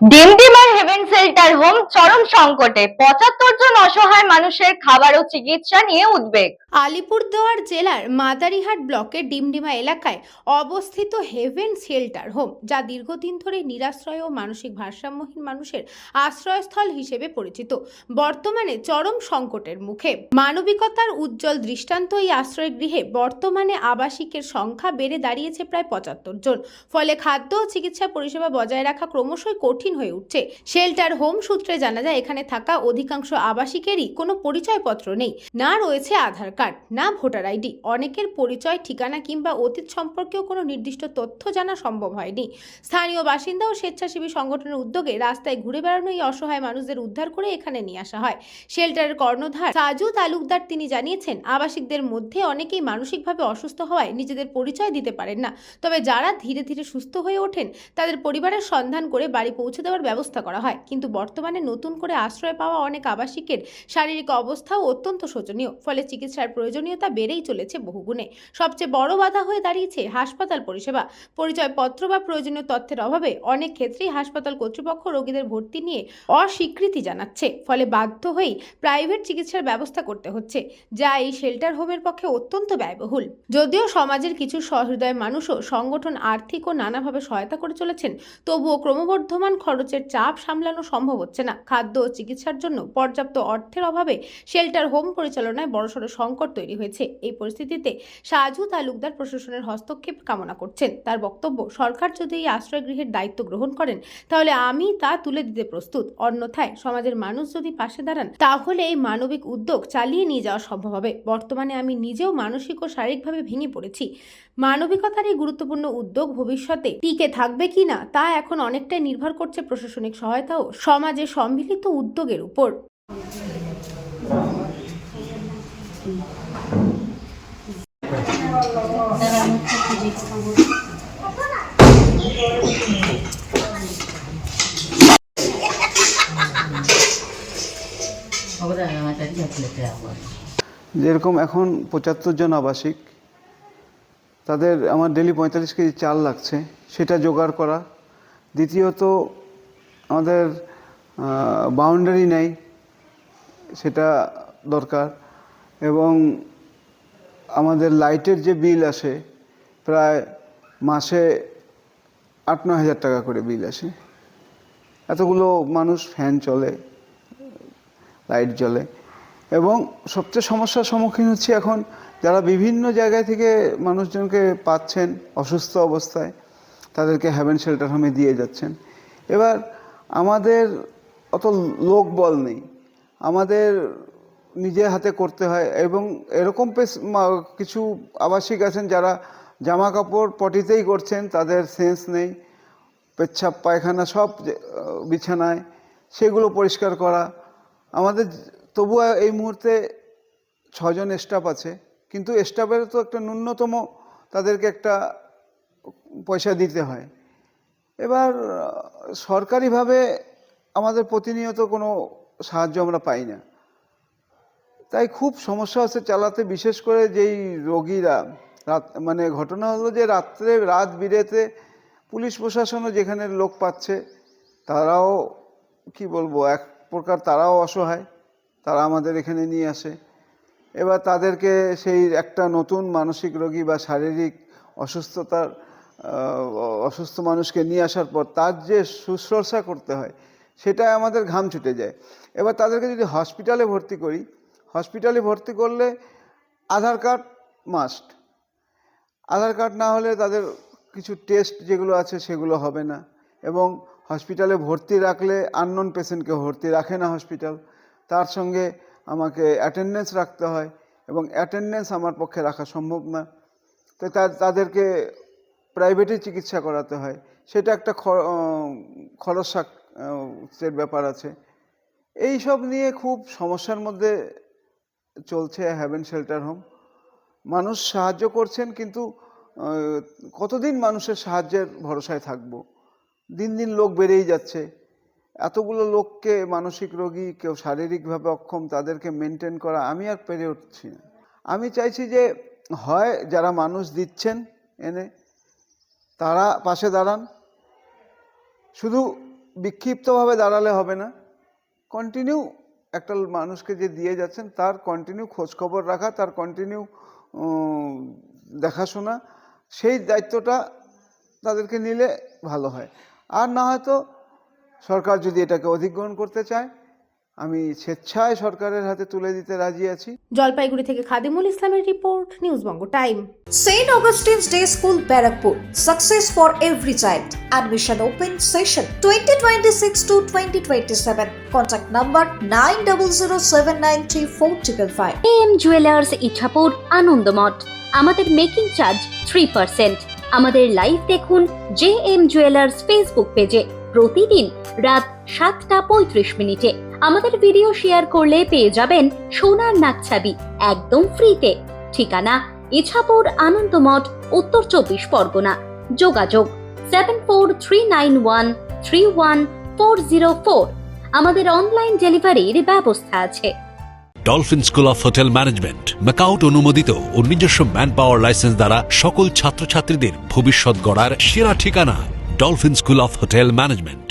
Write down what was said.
ডিমডিমার haven shelter home চরম সংকটে, ৭৫ জন অসহায় মানুষের খাবার ও চিকিৎসা নিয়ে উদ্বেগ। আলিপুরদুয়ার জেলার মাদারিহাট ব্লকের ডিমডিমা এলাকায় অবস্থিত হেভেন শেল্টার হোম, যা দীর্ঘদিন ধরে নিরাশ্রয় ও মানসিক ভারসাম্যহীন মানুষের আশ্রয়স্থল হিসেবে পরিচিত, বর্তমানে চরম সংকটের মুখে। মানবিকতার উজ্জ্বল দৃষ্টান্ত এই আশ্রয়গৃহে বর্তমানে আবাসিকের সংখ্যা বেড়ে দাঁড়িয়েছে প্রায় ৭৫ জন। ফলে খাদ্য ও চিকিৎসা পরিষেবা বজায় রাখা ক্রমশই কঠিন হয়ে উঠছে। শেল্টার হোম সূত্রে জানা যায়, এখানে থাকা অধিকাংশ আবাসিকেরই কোনো পরিচয়পত্র নেই, না রয়েছে আধার কার্ড, না ভোটার আইডি। অনেকের পরিচয়, ঠিকানা কিংবা অতীত সম্পর্কেও কোনো নির্দিষ্ট তথ্য জানা সম্ভব হয়নি। স্থানীয় বাসিন্দা ও স্বেচ্ছাসেবী সংগঠনের উদ্যোগে রাস্তায় ঘুরে বেড়ানো এই অসহায় মানুষদের উদ্ধার করে এখানে নিয়ে আসা হয়। শেল্টারের কর্ণধার সাজু তালুকদার তিনি জানিয়েছেন, আবাসিকদের মধ্যে অনেকেই মানসিকভাবে অসুস্থ হওয়ায় নিজেদের পরিচয় দিতে পারেন না। তবে যারা ধীরে ধীরে সুস্থ হয়ে ওঠেন, তাদের পরিবারের সন্ধান করে বাড়ি পৌঁছে দেওয়ার ব্যবস্থা করা হয়। কিন্তু বর্তমানে নতুন করে আশ্রয় পাওয়া অনেক আবাসিকের শারীরিক অবস্থাও অত্যন্ত শোচনীয়, ফলে চিকিৎসার প্রয়োজনীয়তা বেড়েই চলেছে বহুগুণে। সবচেয়ে বড় বাধা হয়ে দাঁড়িয়েছে হাসপাতাল পরিষেবা। পরিচয়পত্র বা প্রয়োজনীয় তথ্যের অভাবে অনেক ক্ষেত্রেই হাসপাতাল কর্তৃপক্ষ রোগীদের ভর্তি নিয়ে অস্বীকৃতি জানাচ্ছে, ফলে বাধ্য হয়েই প্রাইভেট চিকিৎসার ব্যবস্থা করতে হচ্ছে, যা এই শেল্টার হোমের পক্ষে অত্যন্ত ব্যয়বহুল। যদিও সমাজের কিছু সহৃদয় মানুষও সংগঠন আর্থিক ও নানাভাবে সহায়তা করে চলেছেন, তবুও ক্রমবর্ধমান খরচের চাপ সামলানো সম্ভব হচ্ছে না। খাদ্য ও চিকিৎসার জন্য পর্যাপ্ত অর্থের অভাবে শেল্টার হোম পরিচালনায় বড়সড় সংকট তৈরি হয়েছে। এই পরিস্থিতিতে সাজু তালুকদার প্রশাসনের হস্তক্ষেপ কামনা করছেন। তার বক্তব্য, সরকার যদি এই আশ্রয়গৃহের দায়িত্ব গ্রহণ করেন, তাহলে আমি তা তুলে দিতে প্রস্তুত। অন্যথায় সমাজের মানুষ যদি পাশে দাঁড়ান, তাহলে এই মানবিক উদ্যোগ চালিয়ে নিয়ে যাওয়া সম্ভব হবে। বর্তমানে আমি নিজেও মানসিক ও শারীরিকভাবে ভেঙে পড়েছি। মানবিকতার এই গুরুত্বপূর্ণ উদ্যোগ ভবিষ্যতে টিকে থাকবে কিনা তা এখন অনেকটাই নির্ভর করছে প্রশাসনিক সহায়তা ও সমাজের সম্মিলিত উদ্যোগের উপর। যেরকম এখন ৭৫ জন আবাসিক, তাদের আমার ডেলি ৪৫ কেজি চাল লাগছে, সেটা জোগাড় করা। দ্বিতীয়ত, আমাদের বাউন্ডারি নেই, সেটা দরকার। এবং আমাদের লাইটের যে বিল আসে, প্রায় মাসে ৮-৯ হাজার টাকা করে বিল আসে। এতগুলো মানুষ, ফ্যান চলে, লাইট জ্বলে। এবং সবচেয়ে সমস্যার সম্মুখীন হচ্ছে এখন, যারা বিভিন্ন জায়গায় থেকে মানুষজনকে পাচ্ছেন অসুস্থ অবস্থায়, তাদেরকে হেভেন শেল্টার হোমে দিয়ে যাচ্ছেন। এবার আমাদের অত লোকবল নেই, আমাদের নিজে হাতে করতে হয়। এবং এরকম কিছু আবাসিক আছেন যারা জামা কাপড় পটিতেই করছেন, তাদের সেন্স নেই, পেচ্ছাপ পায়খানা সব বিছানায়, সেগুলো পরিষ্কার করা। আমাদের তবুও এই মুহূর্তে ৬ জন স্টাফ আছে, কিন্তু স্টাফের তো একটা ন্যূনতম তাদেরকে একটা পয়সা দিতে হয়। এবার সরকারিভাবে আমাদের প্রতিনিয়ত কোনো সাহায্য আমরা পাই না, তাই খুব সমস্যা হচ্ছে চালাতে। বিশেষ করে যেই রোগীরা ঘটনা হলো যে রাত বিরেতে পুলিশ প্রশাসনও যেখানে লোক পাচ্ছে, তারাও কি বলবো, এক প্রকার তারাও অসহায়, তারা আমাদের এখানে নিয়ে আসে। এবার তাদেরকে সেই একটা নতুন মানসিক রোগী বা শারীরিক অসুস্থ মানুষকে নিয়ে আসার পর তার যে শুশ্রূষা করতে হয়, সেটাই আমাদের ঘাম ছুটে যায়। এবার তাদেরকে যদি হসপিটালে ভর্তি করি, হসপিটালে ভর্তি করলে আধার কার্ড মাস্ট। আধার কার্ড না হলে তাদের কিছু টেস্ট যেগুলো আছে সেগুলো হবে না। এবং হসপিটালে ভর্তি রাখলে আননোন পেশেন্টকে ভর্তি রাখে না হসপিটাল, তার সঙ্গে আমাকে অ্যাটেন্ডেন্স রাখতে হয়, এবং অ্যাটেন্ডেন্স আমার পক্ষে রাখা সম্ভব না। তো তাদেরকে প্রাইভেটে চিকিৎসা করাতে হয়, সেটা একটা খরচের ব্যাপার আছে। এই সব নিয়ে খুব সমস্যার মধ্যে চলছে হেভেন শেল্টার হোম। মানুষ সাহায্য করছেন, কিন্তু কতদিন মানুষের সাহায্যের ভরসায় থাকবো? দিন দিন লোক বেড়েই যাচ্ছে। এতগুলো লোককে, মানসিক রোগী, কেউ শারীরিকভাবে অক্ষম, তাদেরকে মেনটেন করা আমি আর পেরে উঠছি না। আমি চাইছি যে হয় যারা মানুষ দিচ্ছেন এনে, তারা পাশে দাঁড়ান। শুধু বিক্ষিপ্তভাবে দাঁড়ালে হবে না, কন্টিনিউ একটা মানুষকে যে দিয়ে যাচ্ছেন তার কন্টিনিউ খোঁজখবর রাখা, তার কন্টিনিউ দেখাশোনা, সেই দায়িত্বটা তাদেরকে নিলে ভালো হয়। আর না হয়তো সরকার যদি এটাকে অধিগ্রহণ করতে চায়, আমি স্বেচ্ছায় সরকারের হাতে তুলে দিতে রাজি আছি। জলপাইগুড়ি থেকে খাদিমুল ইসলামের report, news Banga time. St. Augustine's Day School, Barakpur. Success for every child. Admission open session 2026 to 2027. Contact number 9007934555. AM jewellers Ichapur Anandamath. আমাদের মেকিং চার্জ 3%। আমাদের লাইভ দেখুন JM জুয়েলার্স ফেসবুক পেজে প্রতিদিন রাত 7:35 আমাদের ভিডিও শেয়ার করলে পেয়ে যাবেন সোনার নাকছাবি একদম ফ্রিতে। ঠিকানা ইছাপুর আনন্দমঠ, উত্তর 24 পরগনা। যোগাযোগ 7439131404। আমাদের অনলাইন ডেলিভারির ব্যবস্থা আছে। Dolphin school of hotel management MAKAUT অনুমোদিত ও নিজস্ব ম্যান পাওয়ার লাইসেন্স দ্বারা সকল ছাত্রছাত্রীদের ভবিষ্যৎ গড়ার সেরা ঠিকানা dolphin school of hotel management.